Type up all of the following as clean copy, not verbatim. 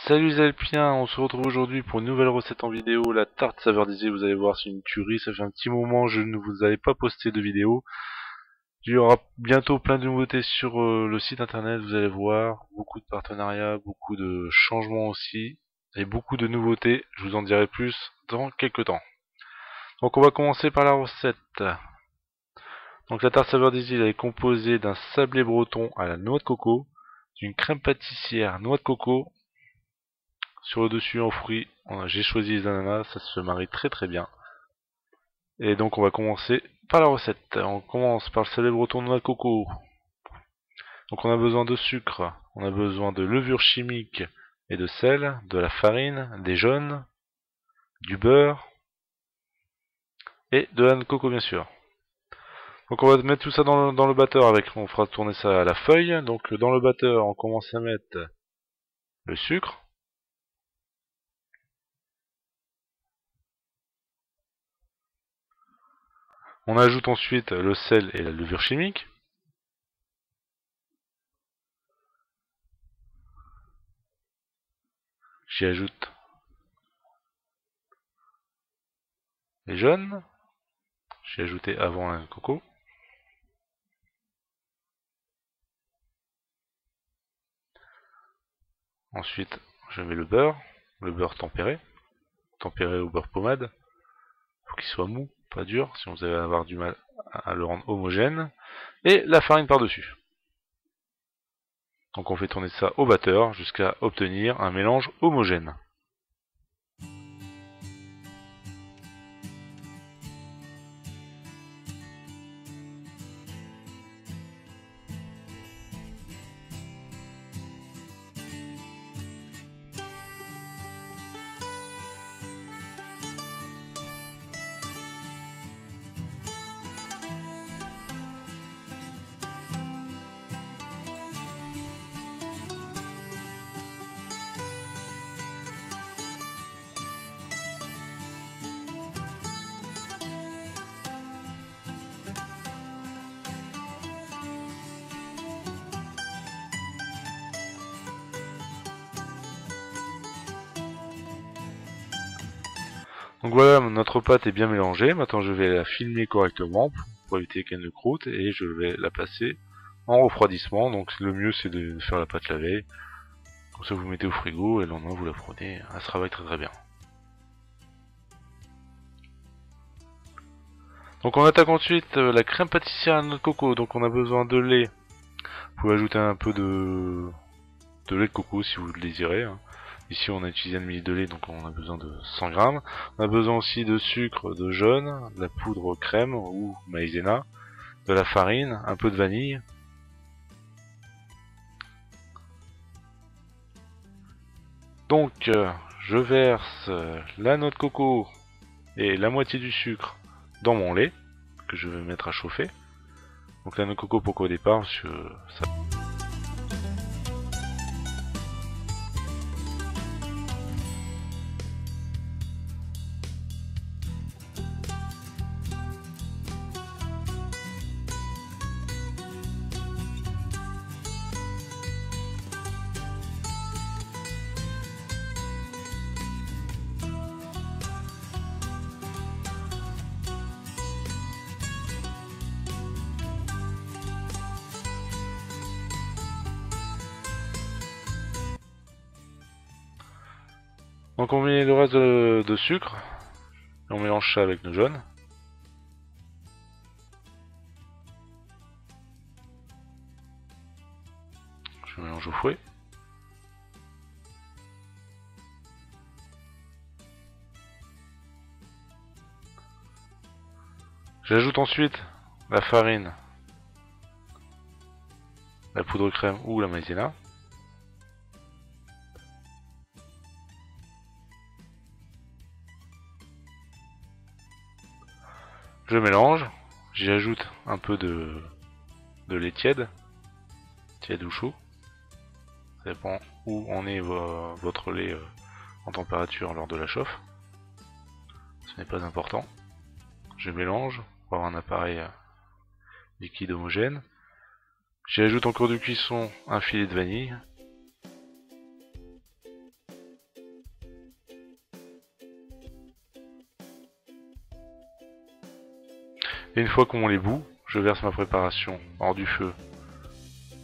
Salut les Alpiens, on se retrouve aujourd'hui pour une nouvelle recette en vidéo, la tarte saveur diesel. Vous allez voir, c'est une tuerie, ça fait un petit moment je ne vous avais pas posté de vidéo. Il y aura bientôt plein de nouveautés sur le site internet, vous allez voir, beaucoup de partenariats, beaucoup de changements aussi, et beaucoup de nouveautés, je vous en dirai plus dans quelques temps. Donc on va commencer par la recette. Donc la tarte saveur diesel est composée d'un sablé breton à la noix de coco, d'une crème pâtissière noix de coco. Sur le dessus en fruits, j'ai choisi les ananas, ça se marie très très bien. Et donc on va commencer par la recette. On commence par le sablé breton de noix de coco. Donc on a besoin de sucre, on a besoin de levure chimique et de sel, de la farine, des jaunes, du beurre et de la noix de coco bien sûr. Donc on va mettre tout ça dans le batteur on fera tourner ça à la feuille. Donc dans le batteur on commence à mettre le sucre. On ajoute ensuite le sel et la levure chimique. J'y ajoute les jaunes. J'ai ajouté avant un coco. Ensuite, je mets le beurre tempéré au beurre pommade. Faut qu'il soit mou, pas dur, sinon vous allez avoir du mal à le rendre homogène. Et la farine par-dessus. Donc on fait tourner ça au batteur jusqu'à obtenir un mélange homogène. Donc voilà, notre pâte est bien mélangée. Maintenant je vais la filmer correctement pour éviter qu'elle ne croûte et je vais la passer en refroidissement. Donc le mieux c'est de faire la pâte la veille. Comme ça vous mettez au frigo et le lendemain vous la prenez. Elle se travaille très très bien. Donc on attaque ensuite la crème pâtissière à la noix de coco. Donc on a besoin de lait. Vous pouvez ajouter un peu de lait de coco si vous le désirez. Ici on a utilisé 1 ml de lait, donc on a besoin de 100 grammes. On a besoin aussi de sucre, de jaune, de la poudre crème ou maïzena, de la farine, un peu de vanille. Donc je verse la noix de coco et la moitié du sucre dans mon lait que je vais mettre à chauffer. Donc la noix de coco pourquoi au départ parce que ça... Donc on met le reste de sucre et on mélange ça avec nos jaunes. Je mélange au fouet. J'ajoute ensuite la farine, la poudre crème ou la maïzena. Je mélange, j'y ajoute un peu de lait tiède ou chaud. Ça dépend où en est votre lait en température lors de la chauffe. Ce n'est pas important. Je mélange pour avoir un appareil liquide homogène. J'y ajoute en cours de cuisson un filet de vanille. Et une fois qu'on les bout, je verse ma préparation hors du feu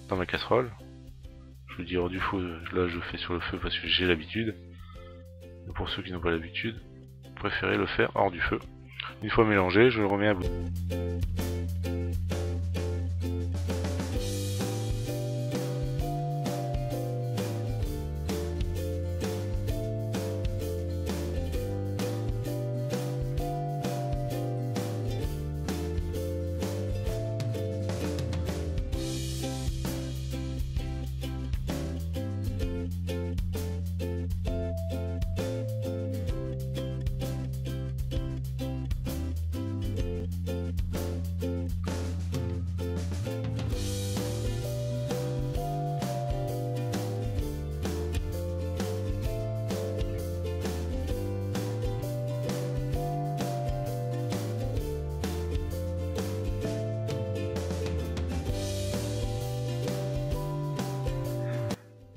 dans ma casserole. Je vous dis hors du feu, là je fais sur le feu parce que j'ai l'habitude. Pour ceux qui n'ont pas l'habitude, préférez le faire hors du feu. Une fois mélangé, je le remets à bout.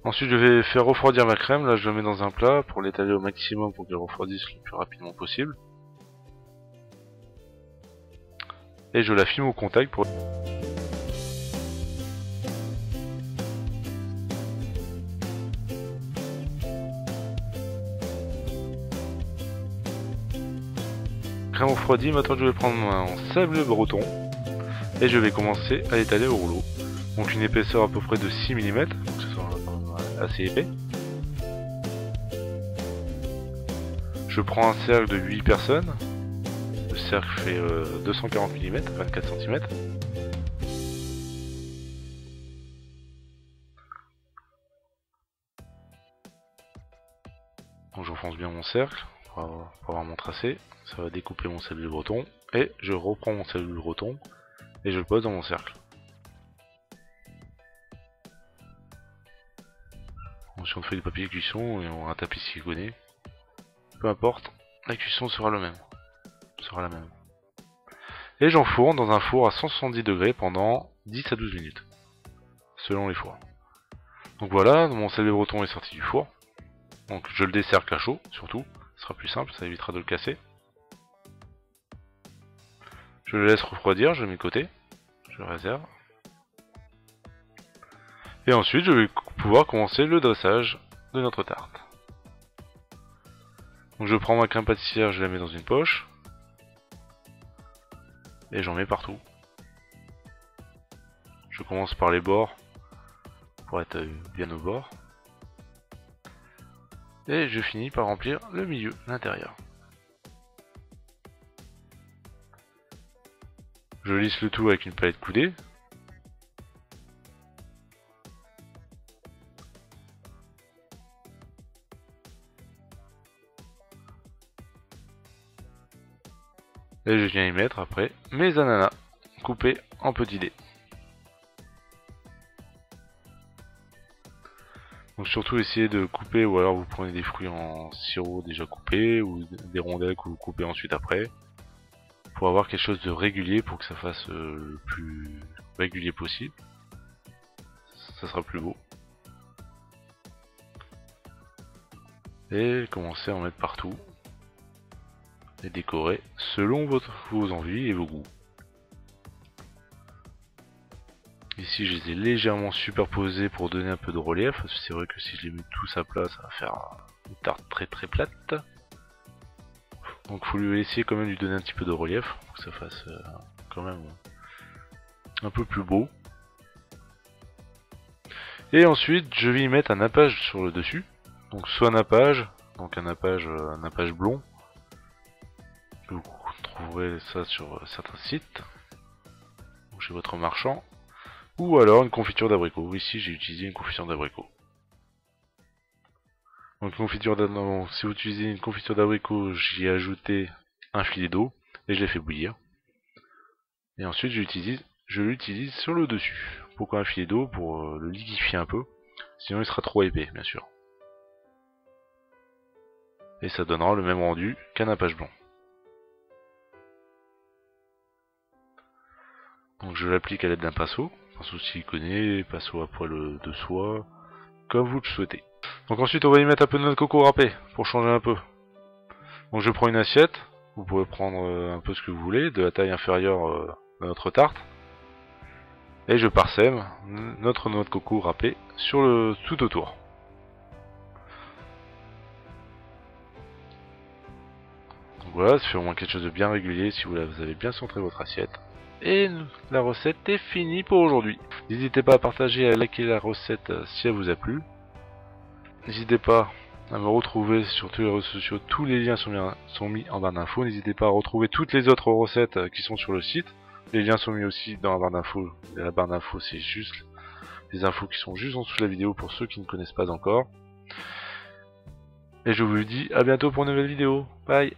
Ensuite je vais faire refroidir ma crème, là je la mets dans un plat pour l'étaler au maximum pour qu'elle refroidisse le plus rapidement possible. Et je la filme au contact pour... Crème refroidie, maintenant je vais prendre mon sable breton et je vais commencer à l'étaler au rouleau. Donc une épaisseur à peu près de 6 mm, donc ce soit assez épais. Je prends un cercle de 8 personnes. Le cercle fait 240 mm, 24 cm. Donc j'enfonce bien mon cercle pour avoir mon tracé. Ça va découper mon sable breton. Et je reprends mon sable breton et je le pose dans mon cercle. Si on fait du papier cuisson et on a un tapis siliconé, peu importe, la cuisson sera la même. Et j'enfourne dans un four à 170 degrés pendant 10 à 12 minutes, selon les fours. Donc voilà, mon sable breton est sorti du four. Donc je le dessercle à chaud, surtout, ce sera plus simple, ça évitera de le casser. Je le laisse refroidir, je le mets de côté, je le réserve. Et ensuite, je vais pouvoir commencer le dressage de notre tarte. Donc je prends ma crème pâtissière, je la mets dans une poche. Et j'en mets partout. Je commence par les bords, pour être bien au bord. Et je finis par remplir le milieu, l'intérieur. Je lisse le tout avec une palette coudée. Et je viens y mettre après mes ananas coupés en petits dés. Donc surtout essayez de couper, ou alors vous prenez des fruits en sirop déjà coupés ou des rondelles que vous coupez ensuite après, pour avoir quelque chose de régulier, pour que ça fasse le plus régulier possible. Ça sera plus beau. Et commencez à en mettre partout. Et décorer selon vos envies et vos goûts. Ici je les ai légèrement superposés pour donner un peu de relief, parce que c'est vrai que si je les mets tous à plat ça va faire une tarte très plate. Donc il faut lui essayer quand même de lui donner un petit peu de relief, pour que ça fasse quand même un peu plus beau. Et ensuite je vais y mettre un nappage sur le dessus, donc soit nappage, donc un nappage blond. Vous trouverez ça sur certains sites, ou chez votre marchand, ou alors une confiture d'abricot. Ici j'ai utilisé une confiture d'abricot. Donc si vous utilisez une confiture d'abricot, j'y ai ajouté un filet d'eau et je l'ai fait bouillir. Et ensuite je l'utilise sur le dessus. Pourquoi un filet d'eau? Pour le liquéfier un peu, sinon il sera trop épais bien sûr. Et ça donnera le même rendu qu'un nappage blanc. Donc je l'applique à l'aide d'un pinceau siliconé, pinceau à poil de soie, comme vous le souhaitez. Donc ensuite on va y mettre un peu de noix de coco râpée, pour changer un peu. Donc je prends une assiette, Vous pouvez prendre un peu ce que vous voulez, de la taille inférieure de notre tarte. Et je parsème notre noix de coco râpée sur le tout autour. Donc voilà, ça fait au moins quelque chose de bien régulier si vous avez bien centré votre assiette. Et la recette est finie pour aujourd'hui. N'hésitez pas à partager et à liker la recette si elle vous a plu. N'hésitez pas à me retrouver sur tous les réseaux sociaux, tous les liens sont mis en barre d'infos. N'hésitez pas à retrouver toutes les autres recettes qui sont sur le site. Les liens sont mis aussi dans la barre d'infos. La barre d'infos, c'est juste les infos qui sont juste en dessous de la vidéo pour ceux qui ne connaissent pas encore. Et je vous dis à bientôt pour une nouvelle vidéo. Bye.